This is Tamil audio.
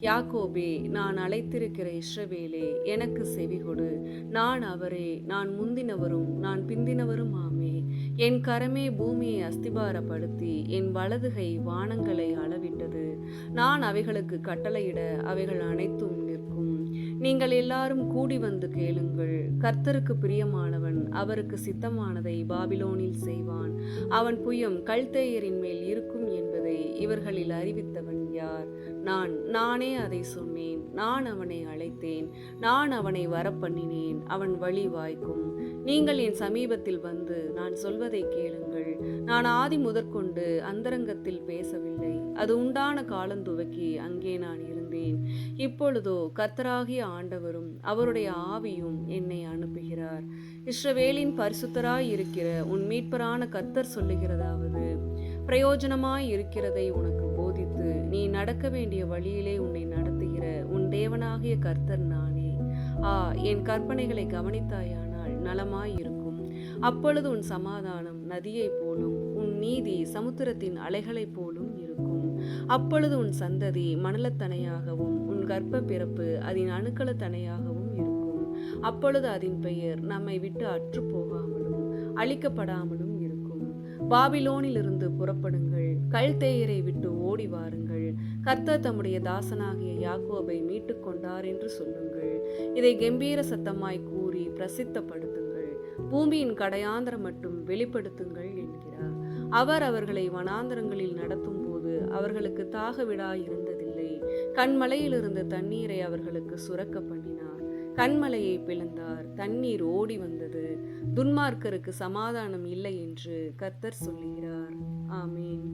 யாக்கோபே, நான் அழைத்திருக்கிற இஸ்ரவேலே, எனக்கு செவிகொடு. நான் அவரே, நான் முந்தினவரும் நான் பிந்தினவரும் ஆமே. என் கரமே பூமியை அஸ்திபாரப்படுத்தி என் வலதுகை வானங்களை அளவிட்டது. நான் அவைகளுக்கு கட்டளையிட அவைகள் அனைத்தும் நிற்கும். நீங்கள் எல்லாரும் கூடி வந்து கேளுங்கள். கர்த்தருக்கு பிரியமானவன் அவருக்கு சித்தமானதை பாபிலோனில் செய்வான். அவன் புயம் கல்தேயரின் மேல் இருக்கும் என்பதை இவர்களில் அறிவித்தவன் யார்? நானே அதை சொன்னேன். நான் அவனை அழைத்தேன். நான் அவனை வரப்பண்ணினேன். அவன் வழி வாய்க்கும். நீங்கள் என் சமீபத்தில் வந்து நான் சொல்வதை கேளுங்கள். நான் ஆதி முதற்கொண்டு அந்தரங்கத்தில் பேசவில்லை. அது உண்டான காலந்துவக்கி அங்கே நான் இருந்தேன். இப்பொழுதோ கர்த்தராகிய ஆண்டவரும் அவருடைய ஆவியும் என்னை அனுப்புகிறார். இஸ்ரவேலின் பரிசுத்தராய் இருக்கிற உன் மீட்பரான கர்த்தர் சொல்லுகிறதாவது, பிரயோஜனமாய் இருக்கிறதை உனக்கு போதித்து நீ நடக்க வேண்டிய வழியிலே உன்னை நடத்துகிற உன் தேவனாகிய கர்த்தர் நானே. என் கற்பனைகளை கவனித்தாயானால் நலமாயிருக்கும். அப்பொழுது உன் சமாதானம் நதியைப் போலும் உன் நீதி சமுத்திரத்தின் அலைகளைப் போலும் இருக்கும். அப்பொழுது உன் சந்ததி மணலத்தனையாகவும் உன் கர்ப்ப பிறப்பு அதன் அணுக்களத்தனையாகவும் இருக்கும். அப்பொழுது அதன் பெயர் நம்மை விட்டு அற்று போகாமலும் அழிக்கப்படாமலும் இருக்கும். பாபிலோனிலிருந்து புறப்படுங்கள், கல்தேயரை விட்டு ஓடி வாருங்கள். கர்த்தர் தம்முடைய தாசனாகிய யாக்கோபை மீட்டு கொண்டார் என்று சொல்லுங்கள். இதை கம்பீர சத்தமாய் கூறி பிரசித்தப்படுத்துங்கள். பூமியின் கடையாந்திரம் மட்டும் வெளிப்படுத்துங்கள் என்கிறார். அவர் அவர்களை வனாந்தரங்களில் நடத்தும் போது அவர்களுக்கு தாக விடா இருந்ததில்லை. கண்மலையிலிருந்து தண்ணீரை அவர்களுக்கு சுரக்க பண்ணினார். கண்மலையை பிளந்தார், தண்ணீர் ஓடி வந்தது. துன்மார்க்கருக்கு சமாதானம் இல்லை என்று கர்த்தர் சொல்லுகிறார். ஆமேன்.